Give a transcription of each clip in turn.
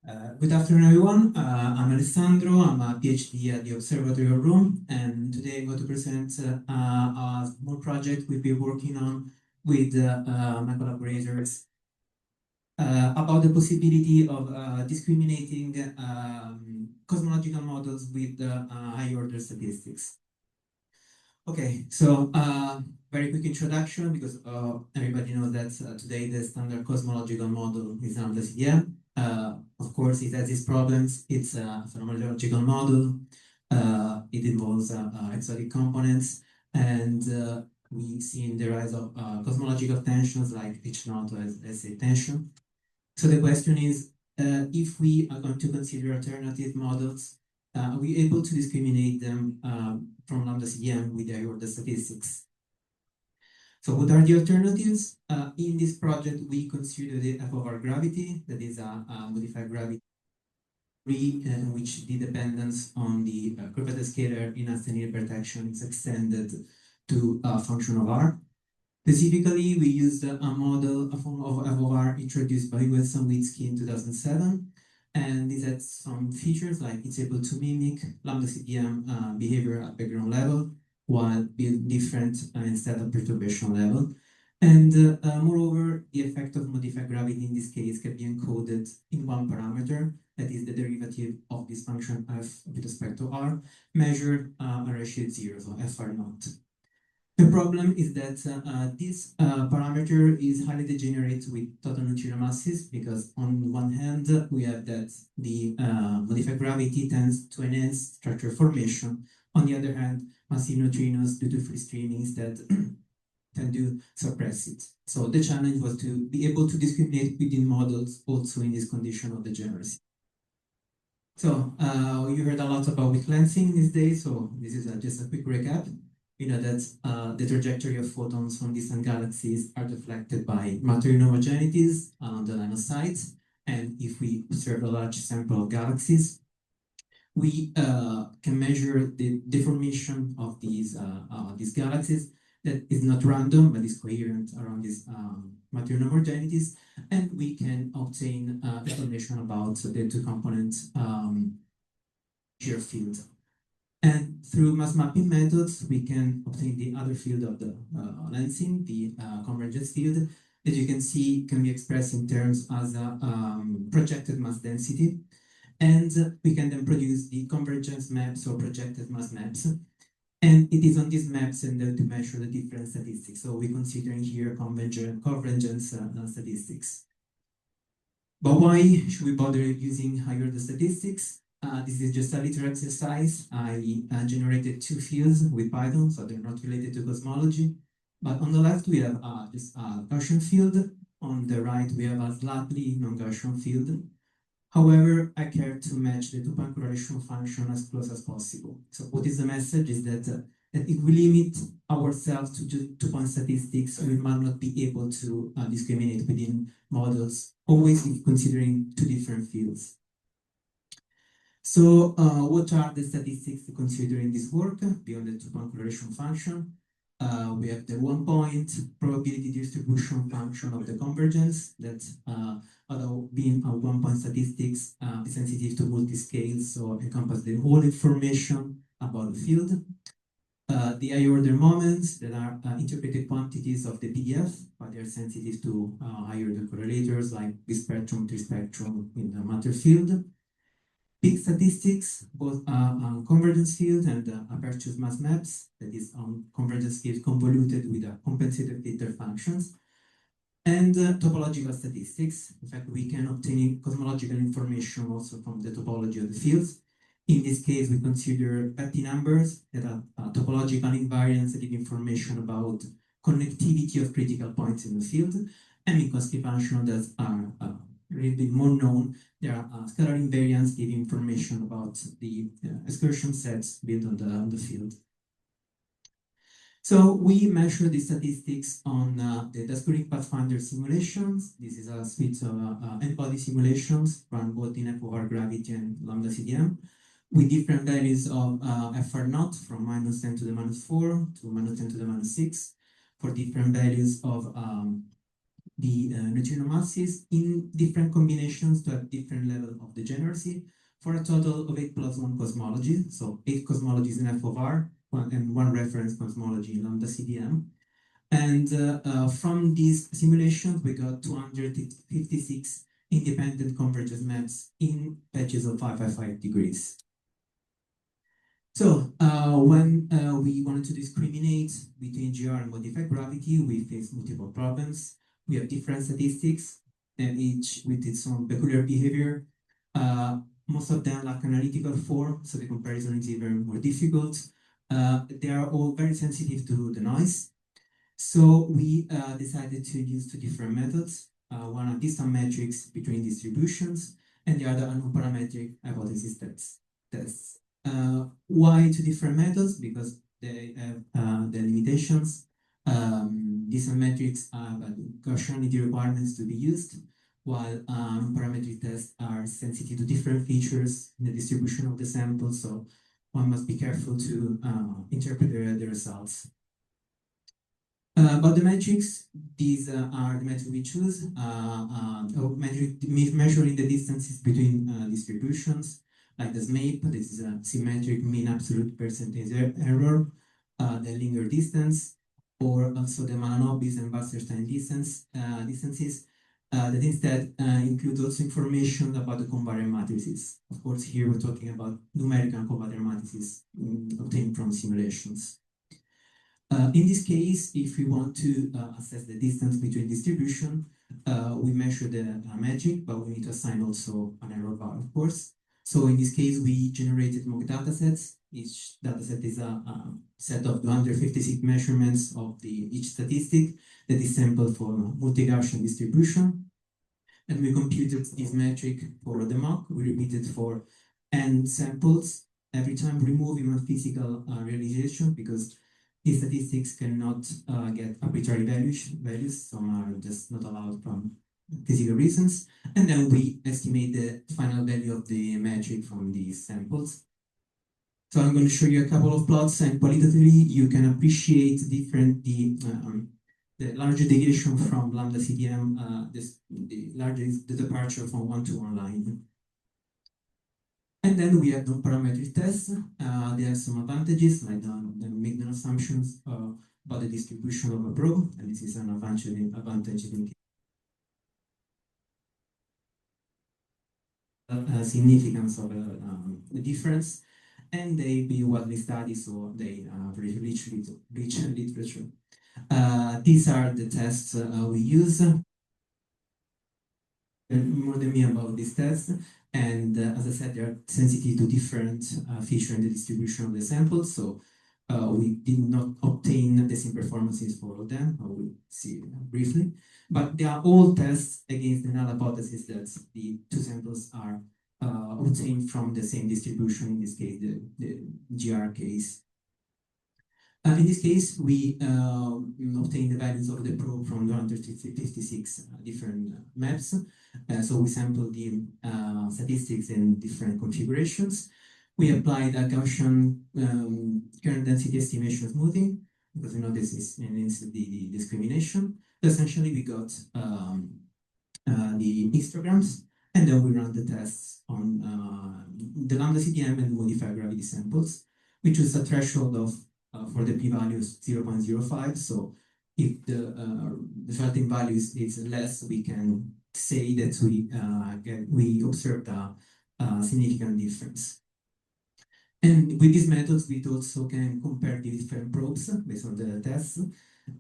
Good afternoon, everyone. I'm Alessandro. I'm a PhD at the Observatory of Rome, and today I'm going to present a small project we've been working on with my collaborators about the possibility of discriminating cosmological models with high-order statistics. Okay, so very quick introduction, because everybody knows that today the standard cosmological model is lambda CDM. Of course, it has its problems. It's a phenomenological model. It involves exotic components, and we've seen the rise of cosmological tensions like H0 as a tension. So the question is, if we are going to consider alternative models, are we able to discriminate them from lambda CDM with the order statistics? So what are the alternatives? In this project, we consider the f over gravity, that is a modified gravity in which the dependence on the curvature scalar in a linear protection is extended to a function of r. Specifically, we used a model, a form of f of r introduced by Wilson-Witzki in 2007. And this has some features, like it's able to mimic lambda CDM behavior at background level, while being different instead of perturbation level. And moreover, the effect of modified gravity in this case can be encoded in one parameter, that is the derivative of this function f with respect to r, measured a ratio 0, so fr naught. The problem is that this parameter is highly degenerate with total neutrino masses, because on one hand, we have that the modified gravity tends to enhance structure formation. On the other hand, massive neutrinos due to free streaming instead tend to suppress it. So the challenge was to be able to discriminate within models also in this condition of degeneracy. So you heard a lot about weak lensing these days, so this is just a quick recap. You know that the trajectory of photons from distant galaxies are deflected by material homogeneities on the line of sight. And if we observe a large sample of galaxies, we can measure the deformation of these galaxies that is not random, but is coherent around these material homogenities. And we can obtain information about the two-component shear field. And through mass mapping methods, we can obtain the other field of the lensing, the convergence field, that you can see can be expressed in terms as a projected mass density. And we can then produce the convergence maps or projected mass maps. And it is on these maps and to measure the different statistics. So we're considering here convergence statistics. But why should we bother using high-order statistics? This is just a little exercise. I generated two fields with Python, so they're not related to cosmology. But on the left, we have just a Gaussian field. On the right, we have a slightly non-Gaussian field. However, I care to match the two-point correlation function as close as possible. So what is the message is that if we limit ourselves to just two-point statistics, we might not be able to discriminate within models, always considering two different fields. So what are the statistics to consider in this work beyond the two-point correlation function? We have the one-point probability distribution function of the convergence that, although being a one-point statistics, is sensitive to multi-scales, so encompass the whole information about the field. The high-order moments that are interpreted quantities of the PDF, but they're sensitive to high-order correlators like bispectrum, trispectrum in the matter field. Peak statistics, both on convergence field and aperture mass maps, that is on convergence field convoluted with compensated filter functions, and topological statistics. In fact, we can obtain cosmological information also from the topology of the fields. In this case, we consider Betti numbers that are topological invariants that give information about connectivity of critical points in the field, and Minkowski functions that are a little bit more known. There are scalar invariants giving information about the excursion sets built on the field. So we measure the statistics on the Dasgurin Pathfinder simulations. This is a suite of n-body simulations run both in f over gravity and lambda CDM with different values of fr naught from -10 to the -4 to -10 to the -6 for different values of the neutrino masses in different combinations to have different level of degeneracy for a total of 8 plus 1 cosmology. So 8 cosmologies in F of R and 1 reference cosmology in lambda CDM. And from these simulations, we got 256 independent convergence maps in patches of 555 degrees. So when we wanted to discriminate between GR and modified gravity, we faced multiple problems. We have different statistics, and each with its own peculiar behavior. Most of them lack analytical form, so the comparison is even more difficult. They are all very sensitive to the noise. So we decided to use 2 different methods. One a distance matrix between distributions, and the other a non-parametric hypothesis tests. Why 2 different methods? Because they have the limitations. Distance metrics have Gaussianity requirements to be used, while parametric tests are sensitive to different features in the distribution of the sample, so one must be careful to interpret the results. About the metrics, these are the metrics we choose. Measuring the distances between distributions, like the SMAP, this is a symmetric mean absolute percentage error, the linear distance, or also the Malanobis and Wasserstein distances that instead include also information about the covariant matrices. Of course, here we're talking about numerical covariant matrices obtained from simulations. In this case, if we want to assess the distance between distribution, we measure the metric, but we need to assign also an error bar, of course. So in this case, we generated mock datasets. Each dataset is a set of 256 measurements of each statistic that is sampled for multi-Gaussian distribution. And we computed this metric for the mock. We repeated for n samples, every time removing one physical realization, because these statistics cannot get arbitrary values. Some are just not allowed from physical reasons. And then we estimate the final value of the metric from these samples. So I'm going to show you a couple of plots, and qualitatively you can appreciate the larger deviation from lambda CDM, the larger is the departure from 1 to 1 line. And then we have the parametric tests. They have some advantages, like they make no assumptions about the distribution of a probe, and this is an advantage in significance of the difference, and they be widely studied, so they very rich literature. These are the tests we use. More than me about these tests, and as I said, they are sensitive to different features in the distribution of the samples, so we did not obtain the same performances for all of them. I will see briefly, but they are all tests against the null hypothesis that the 2 samples are obtained from the same distribution, in this case the GR case. In this case, we obtain the values of the probe from 256 different maps. So we sample the statistics in different configurations. We applied a Gaussian current density estimation smoothing, because we know this is the discrimination. Essentially, we got the histograms, and then we run the tests on the lambda CDM and modified gravity samples, which is a threshold of for the p-value is 0.05. So if the resulting value is less, we can say that we observed a significant difference. And with these methods, we also can compare the different probes based on the tests,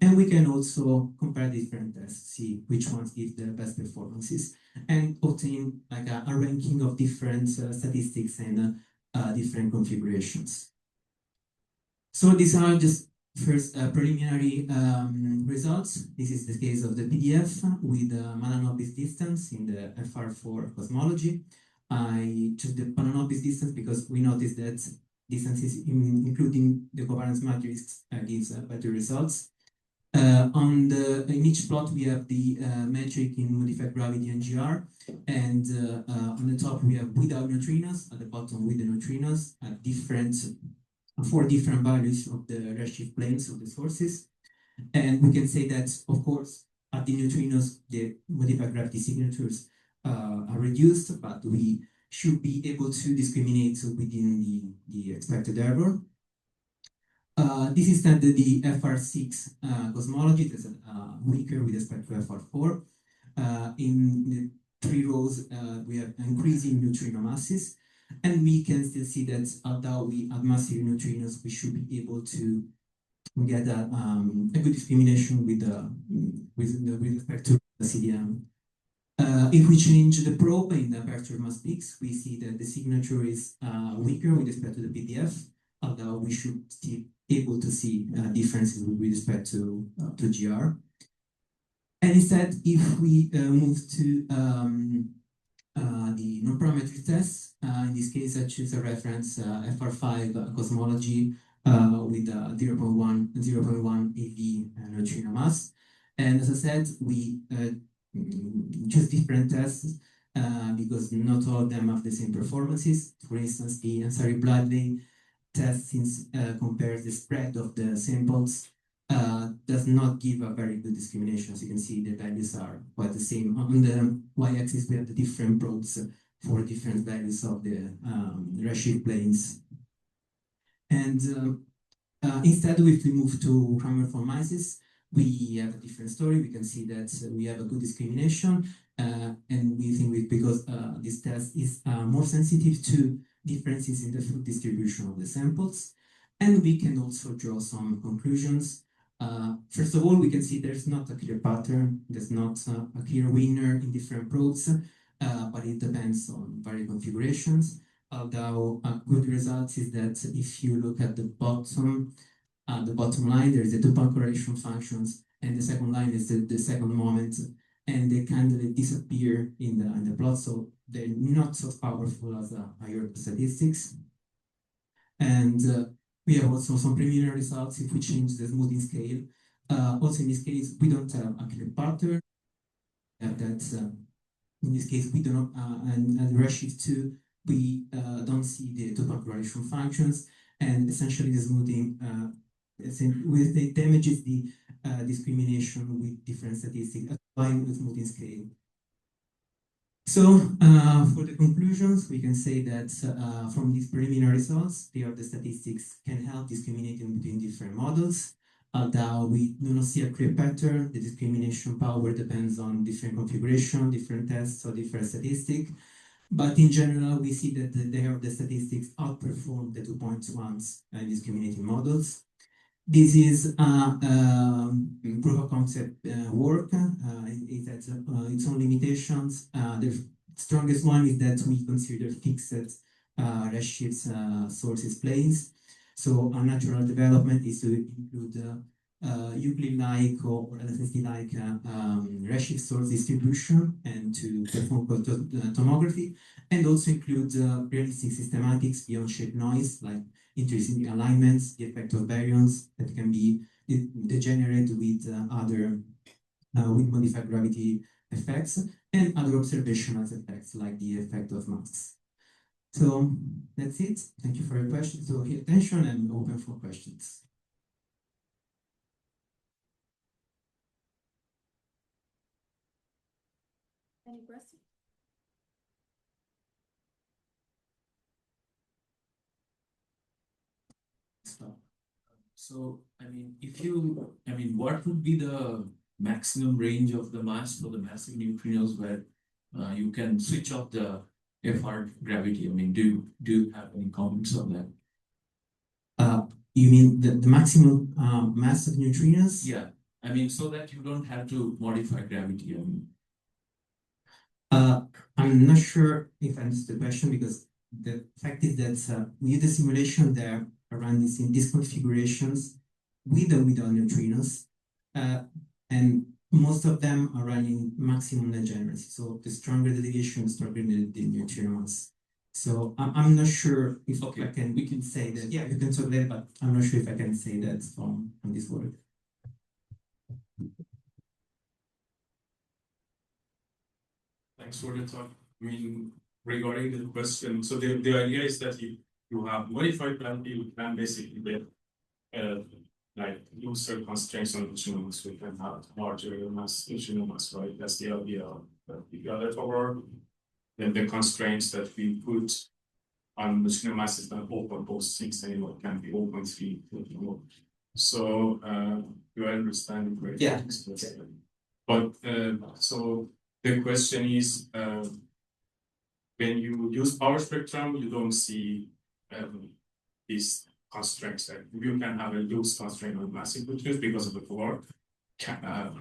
and we can also compare different tests, see which ones give the best performances, and obtain like a ranking of different statistics and different configurations. So these are just first preliminary results. This is the case of the PDF with the Malanobis distance in the FR4 cosmology. I chose the Malanobis distance because we noticed that distances including the covariance matrix gives better results. In each plot we have the metric in modified gravity and GR, and on the top we have without neutrinos, at the bottom with the neutrinos at four different values of the redshift planes of the sources. And we can say that, of course, at the neutrinos, the modified gravity signatures are reduced, but we should be able to discriminate within the expected error. This is instead the FR6 cosmology that's weaker with respect to FR4. In the 3 rows, we have increasing neutrino masses, and we can still see that although we have massive neutrinos, we should be able to get a good discrimination with respect to the CDM. If we change the probe in the aperture mass peaks, we see that the signature is weaker with respect to the PDF, although we should still be able to see differences with respect to GR. And instead, if we move to the non-parametric tests, in this case, I choose a reference FR5 cosmology with 0.1 eV neutrino mass. And as I said, we choose different tests because not all of them have the same performances. For instance, the Ansari-Bradley test, since compares the spread of the samples, does not give a very good discrimination. As you can see, the values are quite the same. On the y-axis, we have the different probes for different values of the redshift planes. And instead, if we move to chromorphomices, we have a different story. We can see that we have a good discrimination, and we think because this test is more sensitive to differences in the food distribution of the samples. And we can also draw some conclusions. First of all, we can see there's not a clear pattern, there's not a clear winner in different probes, but it depends on various configurations. Although a good result is that if you look at the bottom line, there's the 2-point correlation functions, and the second line is the second moment, and they kind of disappear in the plot, so they're not so powerful as higher statistics. And we have also some preliminary results if we change the smoothing scale. Also in this case, we don't have a clear pattern. In this case, we do not, and redshift 2, we don't see the 2-point correlation functions, and essentially the smoothing it damages the discrimination with different statistics applying the smoothing scale. So for the conclusions, we can say that from these preliminary results, the statistics can help discriminating between different models. Although we do not see a clear pattern, the discrimination power depends on different configuration, different tests, or different statistics. But in general, we see that the statistics outperform the 2.1s discriminating models. This is proof of concept work. It has its own limitations. The strongest one is that we consider fixed redshift sources planes. So our natural development is to include Euclid-like or LSSD-like redshift source distribution and to perform tomography, and also include realistic systematics beyond shape noise, like interesting alignments, the effect of baryons that can be degenerate with other with modified gravity effects, and other observational effects like the effect of masks. So that's it. Thank you for your questions. So your attention, and open for questions. Any questions? So, what would be the maximum range of the mass for the massive neutrinos where you can switch off the FR gravity? Do you have any comments on that? You mean the maximum mass of neutrinos? Yeah, so that you don't have to modify gravity. I'm not sure if I understood the question, because the fact is that we did the simulation there around in these configurations with or without neutrinos, and most of them are running maximum degeneracy. So the stronger the deviation, the stronger the neutrinos. So I'm not sure if we can say that. Yeah, you can talk later, but I'm not sure if I can say that from this work. Thanks for the talk. Regarding the question, so the idea is that you have modified gravity, you can basically like looser constraints on neutrinos, we can have larger mass neutrinos, right? That's the idea. But if you are over, then the constraints that we put on neutrino mass is not 0.06 anymore, it can be 0.3 anymore. So you understand it, right? Yeah. But so the question is, when you use power spectrum, you don't see these constraints. Like you can have a loose constraint on massive neutrinos because of the power.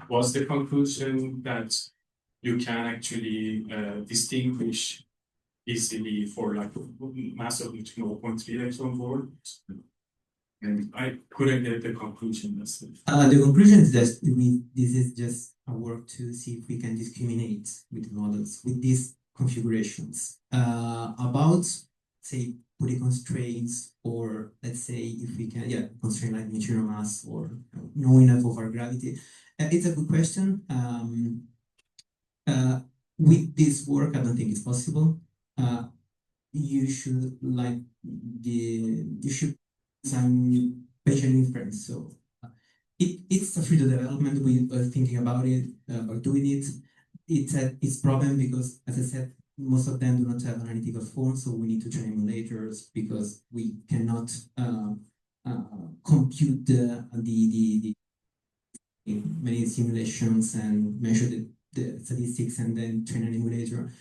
Was the conclusion that you can actually distinguish easily for like mass of neutrino 0.3 electron volt? And I couldn't get the conclusion. The conclusion is that this is just a work to see if we can discriminate with models with these configurations about, say, Fourier constraints, or let's say if we can, constraint like neutrino mass or no enough over gravity. It's a good question. With this work, I don't think it's possible. You should some Bayesian inference. So it's a freedom development. We are thinking about it or doing it. It's problem because, as I said, most of them do not have analytical form, so we need to train emulators because we cannot compute the many simulations and measure the statistics and then train an emulator.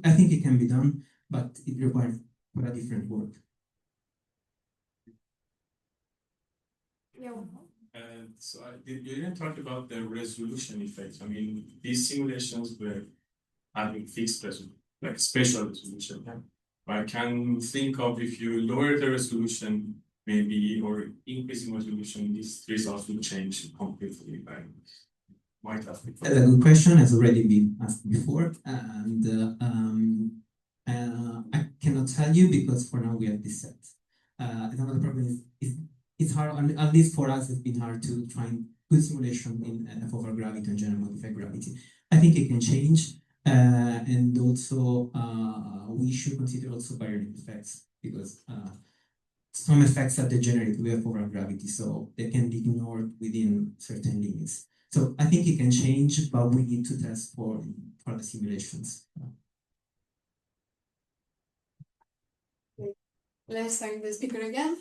I think it can be done, but it requires quite a different work. So you didn't talk about the resolution effect. I mean, these simulations were having fixed resolution, like spatial resolution. Yeah. But I can think of if you lower the resolution, maybe, or increasing resolution, these results will change completely. Like, might have been. That's a good question, has already been asked before, and I cannot tell you because for now we have this set. Another problem is it's hard, at least for us, it's been hard to try and put simulation in f over gravity and general modified gravity. I think it can change, and also we should consider also baryon effects because some effects are degenerate with f over gravity, so they can be ignored within certain limits. So I think it can change, but we need to test for the simulations. Let's thank the speaker again.